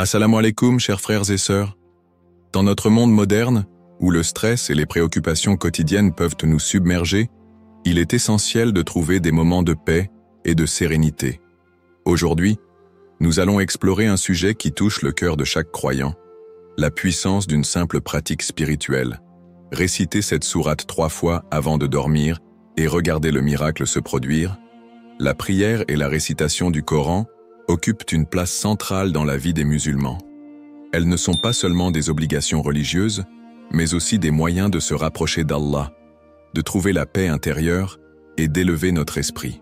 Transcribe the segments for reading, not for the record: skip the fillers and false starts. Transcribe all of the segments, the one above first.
Assalamu alaikum, chers frères et sœurs. Dans notre monde moderne, où le stress et les préoccupations quotidiennes peuvent nous submerger, il est essentiel de trouver des moments de paix et de sérénité. Aujourd'hui, nous allons explorer un sujet qui touche le cœur de chaque croyant, la puissance d'une simple pratique spirituelle. Réciter cette sourate 3 fois avant de dormir et regarder le miracle se produire. La prière et la récitation du Coran occupent une place centrale dans la vie des musulmans. Elles ne sont pas seulement des obligations religieuses, mais aussi des moyens de se rapprocher d'Allah, de trouver la paix intérieure et d'élever notre esprit.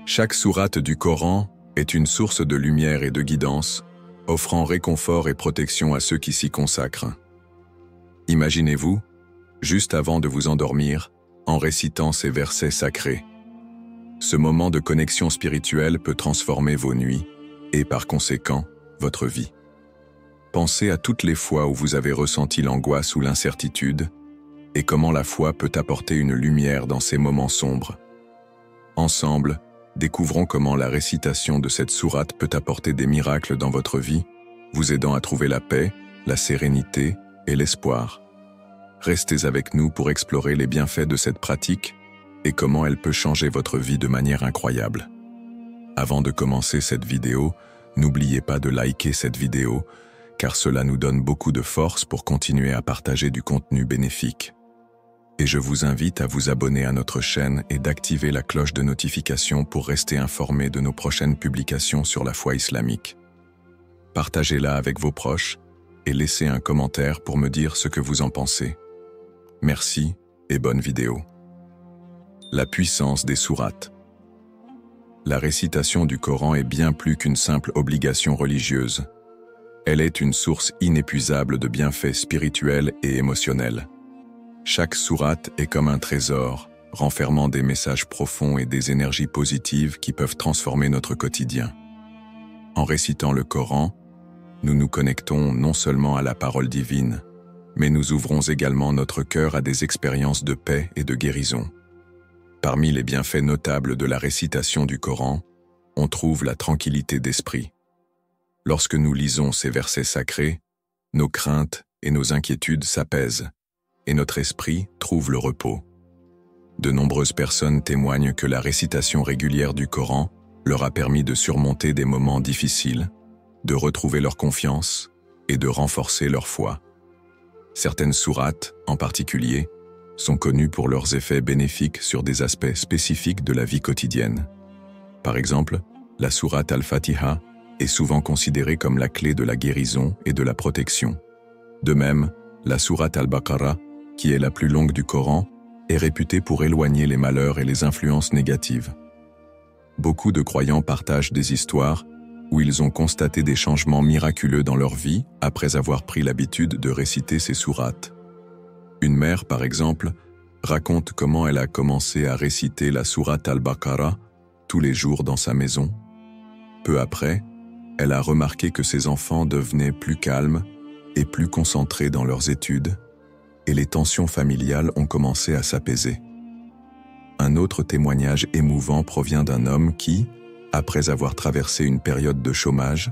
Chaque sourate du Coran est une source de lumière et de guidance, offrant réconfort et protection à ceux qui s'y consacrent. Imaginez-vous, juste avant de vous endormir, en récitant ces versets sacrés. Ce moment de connexion spirituelle peut transformer vos nuits et, par conséquent, votre vie. Pensez à toutes les fois où vous avez ressenti l'angoisse ou l'incertitude et comment la foi peut apporter une lumière dans ces moments sombres. Ensemble, découvrons comment la récitation de cette sourate peut apporter des miracles dans votre vie, vous aidant à trouver la paix, la sérénité et l'espoir. Restez avec nous pour explorer les bienfaits de cette pratique et comment elle peut changer votre vie de manière incroyable. Avant de commencer cette vidéo, n'oubliez pas de liker cette vidéo, car cela nous donne beaucoup de force pour continuer à partager du contenu bénéfique. Et je vous invite à vous abonner à notre chaîne et d'activer la cloche de notification pour rester informé de nos prochaines publications sur la foi islamique. Partagez-la avec vos proches et laissez un commentaire pour me dire ce que vous en pensez. Merci et bonne vidéo. La puissance des sourates. La récitation du Coran est bien plus qu'une simple obligation religieuse. Elle est une source inépuisable de bienfaits spirituels et émotionnels. Chaque sourate est comme un trésor, renfermant des messages profonds et des énergies positives qui peuvent transformer notre quotidien. En récitant le Coran, nous nous connectons non seulement à la parole divine, mais nous ouvrons également notre cœur à des expériences de paix et de guérison. Parmi les bienfaits notables de la récitation du Coran, on trouve la tranquillité d'esprit. Lorsque nous lisons ces versets sacrés, nos craintes et nos inquiétudes s'apaisent, et notre esprit trouve le repos. De nombreuses personnes témoignent que la récitation régulière du Coran leur a permis de surmonter des moments difficiles, de retrouver leur confiance et de renforcer leur foi. Certaines sourates, en particulier, sont connues pour leurs effets bénéfiques sur des aspects spécifiques de la vie quotidienne. Par exemple, la sourate Al-Fatiha est souvent considérée comme la clé de la guérison et de la protection. De même, la sourate Al-Baqarah, qui est la plus longue du Coran, est réputée pour éloigner les malheurs et les influences négatives. Beaucoup de croyants partagent des histoires où ils ont constaté des changements miraculeux dans leur vie après avoir pris l'habitude de réciter ces sourates. Une mère, par exemple, raconte comment elle a commencé à réciter la sourate Al-Baqarah tous les jours dans sa maison. Peu après, elle a remarqué que ses enfants devenaient plus calmes et plus concentrés dans leurs études, et les tensions familiales ont commencé à s'apaiser. Un autre témoignage émouvant provient d'un homme qui, après avoir traversé une période de chômage,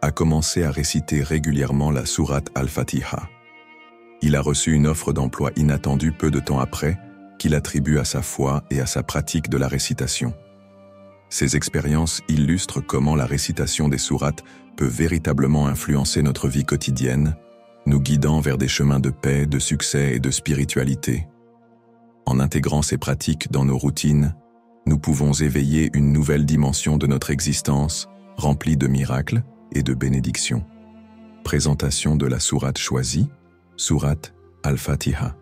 a commencé à réciter régulièrement la sourate Al-Fatiha. Il a reçu une offre d'emploi inattendue peu de temps après, qu'il attribue à sa foi et à sa pratique de la récitation. Ces expériences illustrent comment la récitation des sourates peut véritablement influencer notre vie quotidienne, nous guidant vers des chemins de paix, de succès et de spiritualité. En intégrant ces pratiques dans nos routines, nous pouvons éveiller une nouvelle dimension de notre existence, remplie de miracles et de bénédictions. Présentation de la sourate choisie. Sourate Al-Fatiha.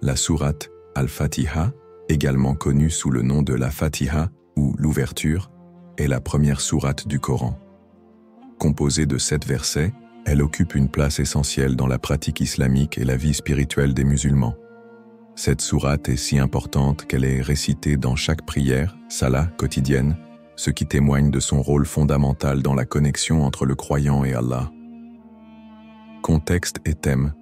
La sourate Al-Fatiha, également connue sous le nom de la Fatiha ou l'ouverture, est la première sourate du Coran. Composée de 7 versets, elle occupe une place essentielle dans la pratique islamique et la vie spirituelle des musulmans. Cette sourate est si importante qu'elle est récitée dans chaque prière, salat quotidienne, ce qui témoigne de son rôle fondamental dans la connexion entre le croyant et Allah. Contexte et thème.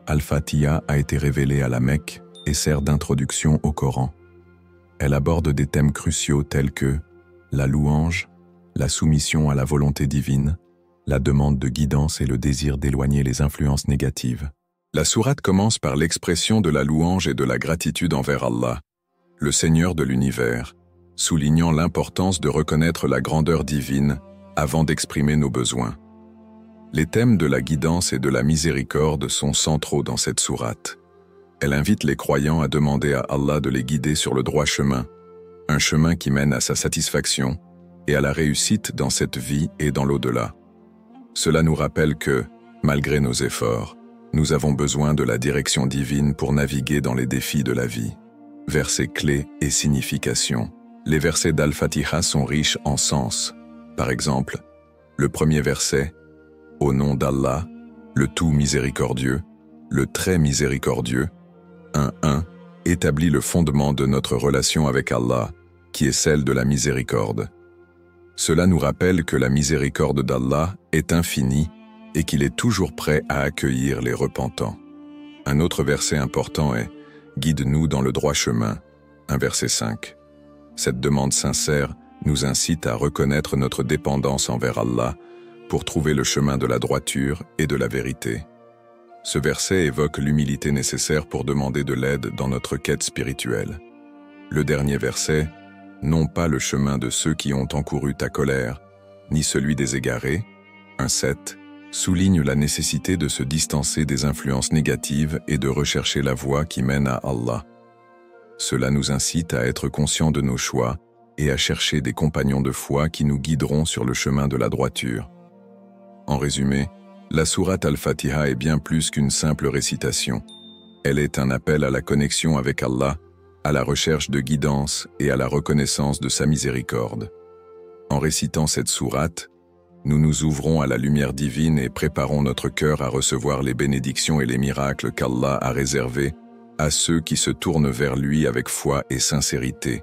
Al-Fatiha a été révélée à la Mecque et sert d'introduction au Coran. Elle aborde des thèmes cruciaux tels que la louange, la soumission à la volonté divine, la demande de guidance et le désir d'éloigner les influences négatives. La sourate commence par l'expression de la louange et de la gratitude envers Allah, le Seigneur de l'univers, soulignant l'importance de reconnaître la grandeur divine avant d'exprimer nos besoins. Les thèmes de la guidance et de la miséricorde sont centraux dans cette sourate. Elle invite les croyants à demander à Allah de les guider sur le droit chemin, un chemin qui mène à sa satisfaction et à la réussite dans cette vie et dans l'au-delà. Cela nous rappelle que, malgré nos efforts, nous avons besoin de la direction divine pour naviguer dans les défis de la vie. Versets clés et significations. Les versets d'Al-Fatiha sont riches en sens. Par exemple, le premier verset, « Au nom d'Allah, le tout miséricordieux, le très miséricordieux » 1.1 établit le fondement de notre relation avec Allah, qui est celle de la miséricorde. Cela nous rappelle que la miséricorde d'Allah est infinie et qu'il est toujours prêt à accueillir les repentants. Un autre verset important est « Guide-nous dans le droit chemin » 1 verset 5. Cette demande sincère nous incite à reconnaître notre dépendance envers Allah pour trouver le chemin de la droiture et de la vérité. Ce verset évoque l'humilité nécessaire pour demander de l'aide dans notre quête spirituelle. Le dernier verset, non pas le chemin de ceux qui ont encouru ta colère, ni celui des égarés, 1.7, souligne la nécessité de se distancer des influences négatives et de rechercher la voie qui mène à Allah. Cela nous incite à être conscients de nos choix et à chercher des compagnons de foi qui nous guideront sur le chemin de la droiture. En résumé, la sourate Al-Fatiha est bien plus qu'une simple récitation. Elle est un appel à la connexion avec Allah, à la recherche de guidance et à la reconnaissance de sa miséricorde. En récitant cette sourate, nous nous ouvrons à la lumière divine et préparons notre cœur à recevoir les bénédictions et les miracles qu'Allah a réservés à ceux qui se tournent vers lui avec foi et sincérité.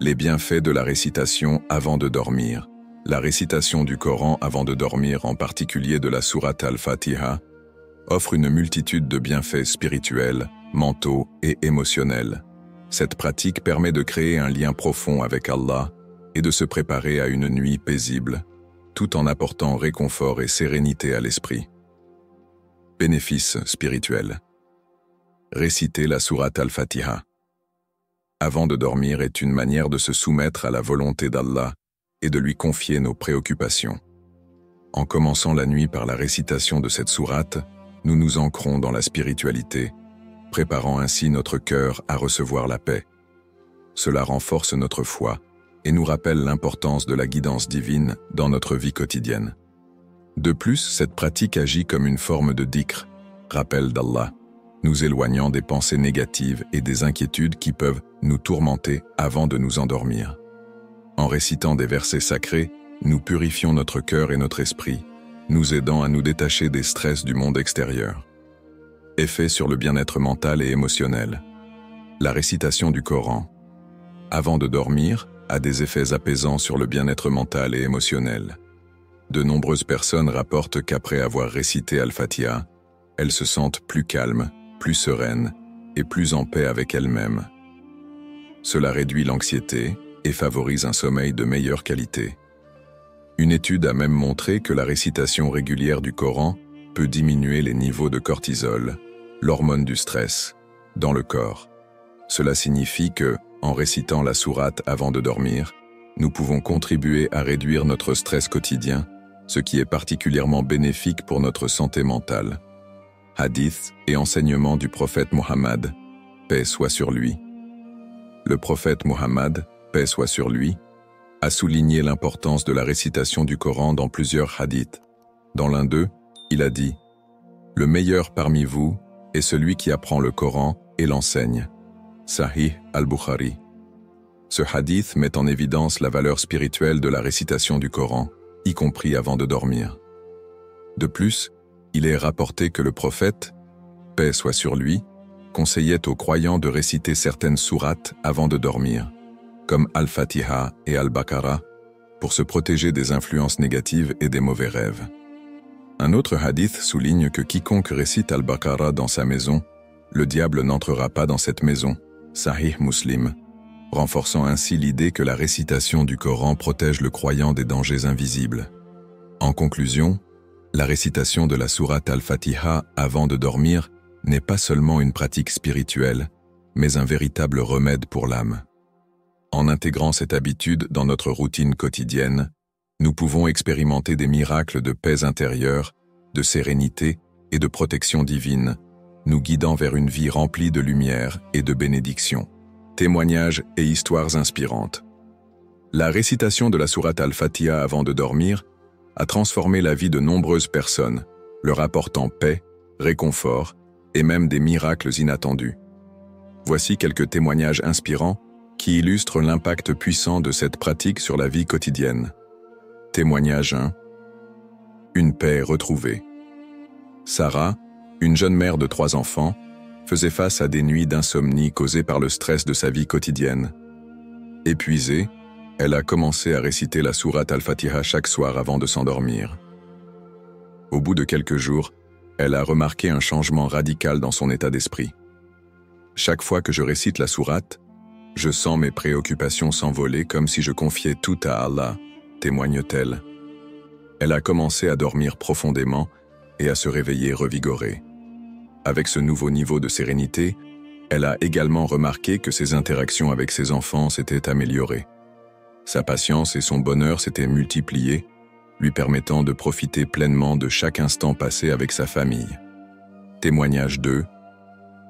Les bienfaits de la récitation avant de dormir. La récitation du Coran avant de dormir, en particulier de la sourate Al-Fatiha, offre une multitude de bienfaits spirituels, mentaux et émotionnels. Cette pratique permet de créer un lien profond avec Allah et de se préparer à une nuit paisible, tout en apportant réconfort et sérénité à l'esprit. Bénéfices spirituels. Réciter la sourate Al-Fatiha avant de dormir est une manière de se soumettre à la volonté d'Allah et de lui confier nos préoccupations. En commençant la nuit par la récitation de cette sourate, nous nous ancrons dans la spiritualité, préparant ainsi notre cœur à recevoir la paix. Cela renforce notre foi et nous rappelle l'importance de la guidance divine dans notre vie quotidienne. De plus, cette pratique agit comme une forme de dhikr, rappel d'Allah, nous éloignant des pensées négatives et des inquiétudes qui peuvent nous tourmenter avant de nous endormir. En récitant des versets sacrés, nous purifions notre cœur et notre esprit, nous aidant à nous détacher des stress du monde extérieur. Effet sur le bien-être mental et émotionnel. La récitation du Coran, avant de dormir, a des effets apaisants sur le bien-être mental et émotionnel. De nombreuses personnes rapportent qu'après avoir récité Al-Fatiha, elles se sentent plus calmes, plus sereines et plus en paix avec elles-mêmes. Cela réduit l'anxiété et favorise un sommeil de meilleure qualité. Une étude a même montré que la récitation régulière du Coran peut diminuer les niveaux de cortisol, l'hormone du stress, dans le corps. Cela signifie que, en récitant la sourate avant de dormir, nous pouvons contribuer à réduire notre stress quotidien, ce qui est particulièrement bénéfique pour notre santé mentale. Hadith et enseignements du prophète Mohammed, paix soit sur lui. Le prophète Mohammed, paix soit sur lui, a souligné l'importance de la récitation du Coran dans plusieurs hadiths. Dans l'un d'eux, il a dit « Le meilleur parmi vous est celui qui apprend le Coran et l'enseigne. » Sahih al-Bukhari. Ce hadith met en évidence la valeur spirituelle de la récitation du Coran, y compris avant de dormir. De plus, il est rapporté que le prophète, paix soit sur lui, conseillait aux croyants de réciter certaines sourates avant de dormir, comme Al-Fatiha et Al-Baqarah, pour se protéger des influences négatives et des mauvais rêves. Un autre hadith souligne que quiconque récite Al-Baqarah dans sa maison, le diable n'entrera pas dans cette maison, Sahih Muslim, renforçant ainsi l'idée que la récitation du Coran protège le croyant des dangers invisibles. En conclusion, La récitation de la sourate Al-Fatiha avant de dormir n'est pas seulement une pratique spirituelle, mais un véritable remède pour l'âme. En intégrant cette habitude dans notre routine quotidienne, nous pouvons expérimenter des miracles de paix intérieure, de sérénité et de protection divine, nous guidant vers une vie remplie de lumière et de bénédictions. Témoignages et histoires inspirantes. La récitation de la sourate Al-Fatiha avant de dormir a transformé la vie de nombreuses personnes, leur apportant paix, réconfort et même des miracles inattendus. Voici quelques témoignages inspirants qui illustrent l'impact puissant de cette pratique sur la vie quotidienne. Témoignage 1. Une paix retrouvée. Sarah, une jeune mère de 3 enfants, faisait face à des nuits d'insomnie causées par le stress de sa vie quotidienne. Épuisée, elle a commencé à réciter la sourate Al-Fatiha chaque soir avant de s'endormir. Au bout de quelques jours, elle a remarqué un changement radical dans son état d'esprit. Chaque fois que je récite la sourate, je sens mes préoccupations s'envoler comme si je confiais tout à Allah, témoigne-t-elle. Elle a commencé à dormir profondément et à se réveiller revigorée. Avec ce nouveau niveau de sérénité, elle a également remarqué que ses interactions avec ses enfants s'étaient améliorées. Sa patience et son bonheur s'étaient multipliés, lui permettant de profiter pleinement de chaque instant passé avec sa famille. Témoignage 2.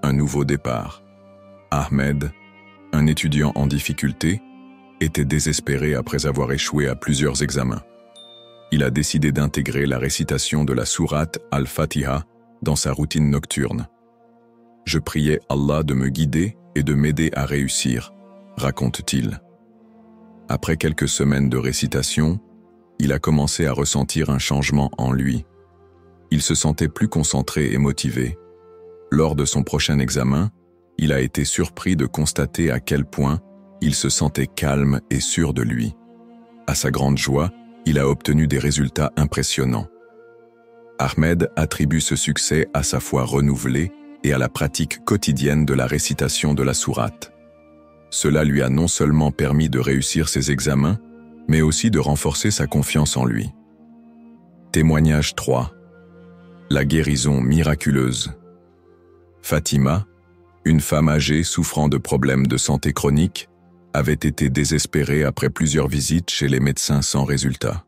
Un nouveau départ. Ahmed, un étudiant en difficulté, était désespéré après avoir échoué à plusieurs examens. Il a décidé d'intégrer la récitation de la sourate Al-Fatiha dans sa routine nocturne. Je priais Allah de me guider et de m'aider à réussir, raconte-t-il. Après quelques semaines de récitation, il a commencé à ressentir un changement en lui. Il se sentait plus concentré et motivé. Lors de son prochain examen, il a été surpris de constater à quel point il se sentait calme et sûr de lui. À sa grande joie, il a obtenu des résultats impressionnants. Ahmed attribue ce succès à sa foi renouvelée et à la pratique quotidienne de la récitation de la sourate. Cela lui a non seulement permis de réussir ses examens, mais aussi de renforcer sa confiance en lui. Témoignage 3. La guérison miraculeuse. Fatima, une femme âgée souffrant de problèmes de santé chronique, avait été désespérée après plusieurs visites chez les médecins sans résultat.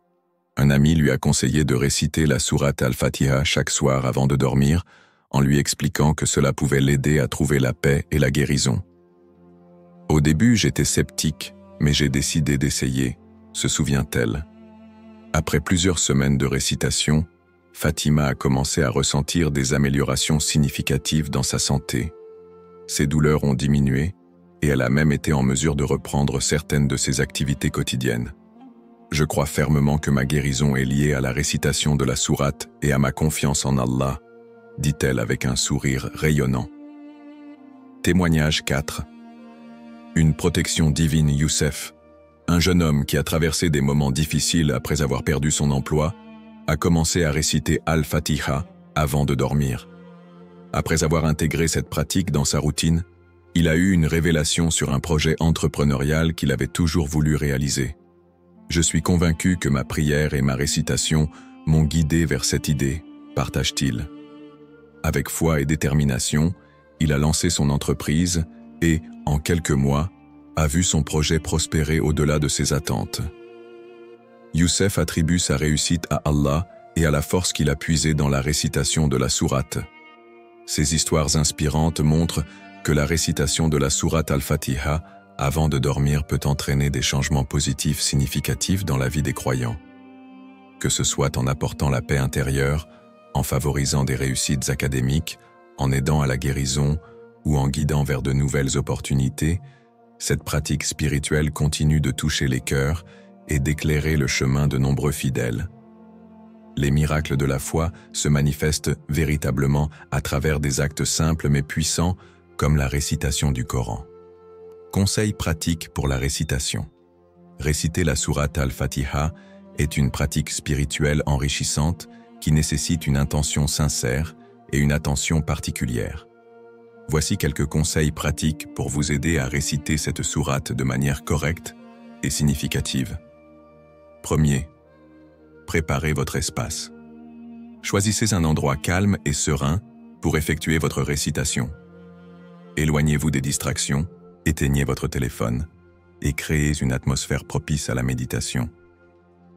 Un ami lui a conseillé de réciter la sourate Al-Fatiha chaque soir avant de dormir, en lui expliquant que cela pouvait l'aider à trouver la paix et la guérison. Au début, j'étais sceptique, mais j'ai décidé d'essayer, se souvient-elle. Après plusieurs semaines de récitation, Fatima a commencé à ressentir des améliorations significatives dans sa santé. Ses douleurs ont diminué et elle a même été en mesure de reprendre certaines de ses activités quotidiennes. Je crois fermement que ma guérison est liée à la récitation de la sourate et à ma confiance en Allah, dit-elle avec un sourire rayonnant. Témoignage 4. Une protection divine. Youssef, un jeune homme qui a traversé des moments difficiles après avoir perdu son emploi, a commencé à réciter Al-Fatiha avant de dormir. Après avoir intégré cette pratique dans sa routine, il a eu une révélation sur un projet entrepreneurial qu'il avait toujours voulu réaliser. Je suis convaincu que ma prière et ma récitation m'ont guidé vers cette idée, partage-t-il. Avec foi et détermination, il a lancé son entreprise et, en quelques mois, a vu son projet prospérer au-delà de ses attentes. Youssef attribue sa réussite à Allah et à la force qu'il a puisée dans la récitation de la sourate. Ces histoires inspirantes montrent que la récitation de la sourate Al-Fatiha avant de dormir peut entraîner des changements positifs significatifs dans la vie des croyants. Que ce soit en apportant la paix intérieure, en favorisant des réussites académiques, en aidant à la guérison ou en guidant vers de nouvelles opportunités, cette pratique spirituelle continue de toucher les cœurs et d'éclairer le chemin de nombreux fidèles. Les miracles de la foi se manifestent véritablement à travers des actes simples mais puissants comme la récitation du Coran. Conseils pratiques pour la récitation. Réciter la sourate Al-Fatiha est une pratique spirituelle enrichissante qui nécessite une intention sincère et une attention particulière. Voici quelques conseils pratiques pour vous aider à réciter cette sourate de manière correcte et significative. Premier, préparez votre espace. Choisissez un endroit calme et serein pour effectuer votre récitation. Éloignez-vous des distractions, éteignez votre téléphone et créez une atmosphère propice à la méditation.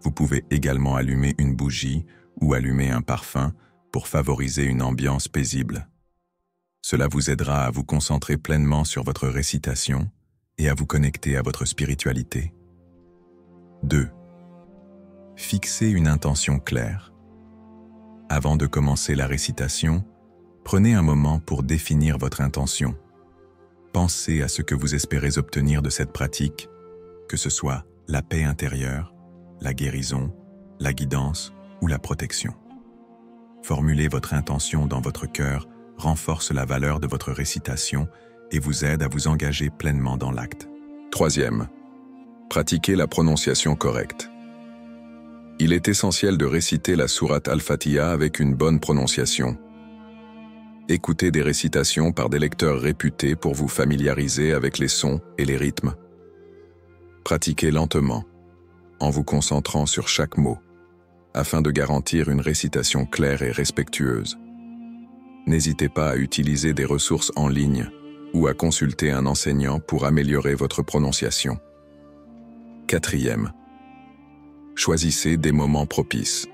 Vous pouvez également allumer une bougie ou allumer un parfum pour favoriser une ambiance paisible. Cela vous aidera à vous concentrer pleinement sur votre récitation et à vous connecter à votre spiritualité. 2. Fixez une intention claire. Avant de commencer la récitation, prenez un moment pour définir votre intention. Pensez à ce que vous espérez obtenir de cette pratique, que ce soit la paix intérieure, la guérison, la guidance ou la protection. Formuler votre intention dans votre cœur renforce la valeur de votre récitation et vous aide à vous engager pleinement dans l'acte. 3. Pratiquez la prononciation correcte. Il est essentiel de réciter la sourate Al-Fatiha avec une bonne prononciation. Écoutez des récitations par des lecteurs réputés pour vous familiariser avec les sons et les rythmes. Pratiquez lentement, en vous concentrant sur chaque mot, afin de garantir une récitation claire et respectueuse. N'hésitez pas à utiliser des ressources en ligne ou à consulter un enseignant pour améliorer votre prononciation. 4. Choisissez des moments propices.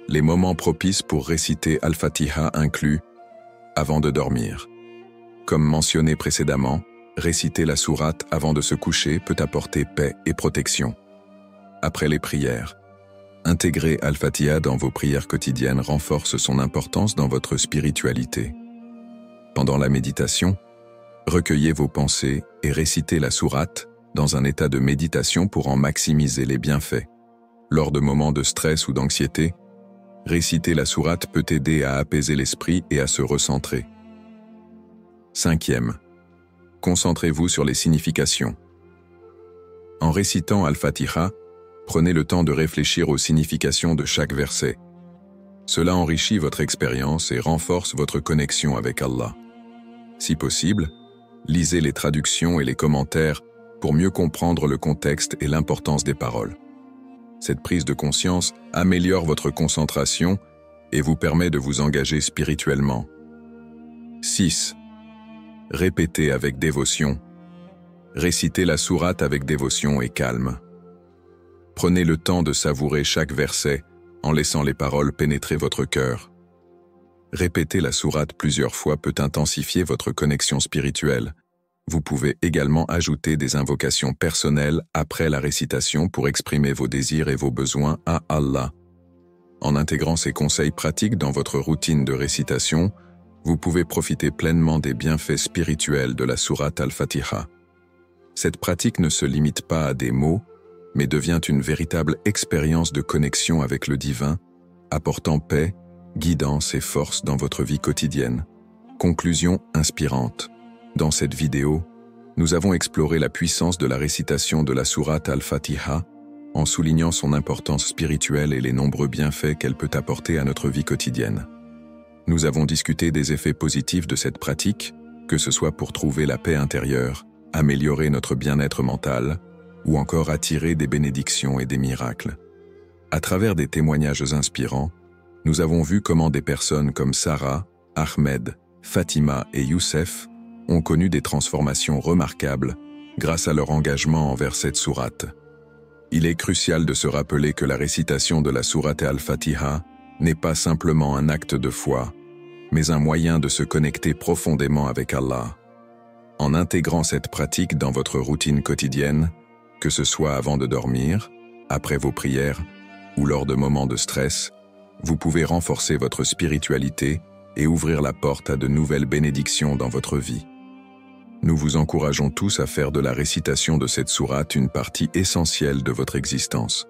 Les moments propices pour réciter Al-Fatiha incluent avant de dormir. Comme mentionné précédemment, réciter la sourate avant de se coucher peut apporter paix et protection. Après les prières, intégrer Al-Fatiha dans vos prières quotidiennes renforce son importance dans votre spiritualité. Pendant la méditation, recueillez vos pensées et récitez la sourate dans un état de méditation pour en maximiser les bienfaits. Lors de moments de stress ou d'anxiété, réciter la sourate peut aider à apaiser l'esprit et à se recentrer. 5. Concentrez-vous sur les significations. En récitant Al-Fatiha, prenez le temps de réfléchir aux significations de chaque verset. Cela enrichit votre expérience et renforce votre connexion avec Allah. Si possible, lisez les traductions et les commentaires pour mieux comprendre le contexte et l'importance des paroles. Cette prise de conscience améliore votre concentration et vous permet de vous engager spirituellement. 6. Répétez avec dévotion. Récitez la sourate avec dévotion et calme. Prenez le temps de savourer chaque verset en laissant les paroles pénétrer votre cœur. Répéter la sourate plusieurs fois peut intensifier votre connexion spirituelle. Vous pouvez également ajouter des invocations personnelles après la récitation pour exprimer vos désirs et vos besoins à Allah. En intégrant ces conseils pratiques dans votre routine de récitation, vous pouvez profiter pleinement des bienfaits spirituels de la sourate Al-Fatiha. Cette pratique ne se limite pas à des mots, mais devient une véritable expérience de connexion avec le divin, apportant paix, guidance et force dans votre vie quotidienne. Conclusion inspirante. Dans cette vidéo, nous avons exploré la puissance de la récitation de la sourate Al-Fatiha en soulignant son importance spirituelle et les nombreux bienfaits qu'elle peut apporter à notre vie quotidienne. Nous avons discuté des effets positifs de cette pratique, que ce soit pour trouver la paix intérieure, améliorer notre bien-être mental, ou encore attirer des bénédictions et des miracles. À travers des témoignages inspirants, nous avons vu comment des personnes comme Sarah, Ahmed, Fatima et Youssef ont connu des transformations remarquables grâce à leur engagement envers cette sourate. Il est crucial de se rappeler que la récitation de la sourate Al-Fatiha n'est pas simplement un acte de foi, mais un moyen de se connecter profondément avec Allah. En intégrant cette pratique dans votre routine quotidienne, que ce soit avant de dormir, après vos prières ou lors de moments de stress, vous pouvez renforcer votre spiritualité et ouvrir la porte à de nouvelles bénédictions dans votre vie. Nous vous encourageons tous à faire de la récitation de cette sourate une partie essentielle de votre existence.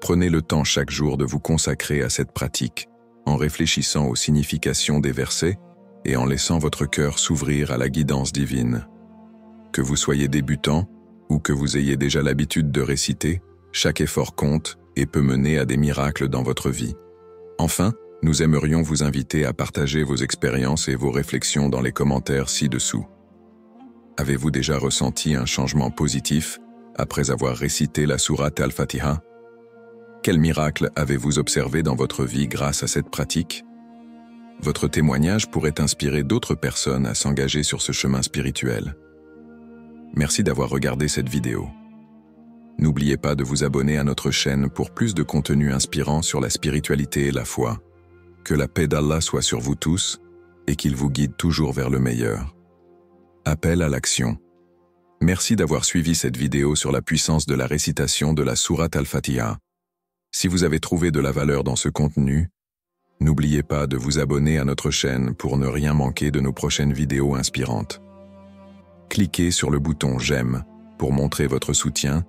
Prenez le temps chaque jour de vous consacrer à cette pratique, en réfléchissant aux significations des versets et en laissant votre cœur s'ouvrir à la guidance divine. Que vous soyez débutant ou que vous ayez déjà l'habitude de réciter, chaque effort compte et peut mener à des miracles dans votre vie. Enfin, nous aimerions vous inviter à partager vos expériences et vos réflexions dans les commentaires ci-dessous. Avez-vous déjà ressenti un changement positif après avoir récité la sourate Al-Fatiha? Quel miracle avez-vous observé dans votre vie grâce à cette pratique? Votre témoignage pourrait inspirer d'autres personnes à s'engager sur ce chemin spirituel. Merci d'avoir regardé cette vidéo. N'oubliez pas de vous abonner à notre chaîne pour plus de contenu inspirant sur la spiritualité et la foi. Que la paix d'Allah soit sur vous tous et qu'il vous guide toujours vers le meilleur. Appel à l'action. Merci d'avoir suivi cette vidéo sur la puissance de la récitation de la sourate Al-Fatiha. Si vous avez trouvé de la valeur dans ce contenu, n'oubliez pas de vous abonner à notre chaîne pour ne rien manquer de nos prochaines vidéos inspirantes. Cliquez sur le bouton « J'aime » pour montrer votre soutien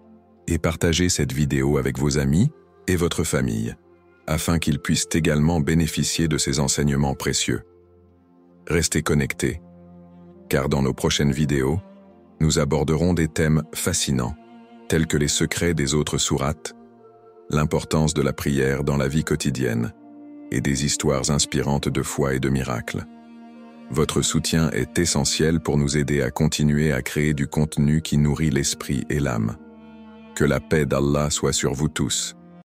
et partagez cette vidéo avec vos amis et votre famille, afin qu'ils puissent également bénéficier de ces enseignements précieux. Restez connectés, car dans nos prochaines vidéos, nous aborderons des thèmes fascinants, tels que les secrets des autres sourates, l'importance de la prière dans la vie quotidienne et des histoires inspirantes de foi et de miracles. Votre soutien est essentiel pour nous aider à continuer à créer du contenu qui nourrit l'esprit et l'âme. Que la paix d'Allah soit sur vous tous.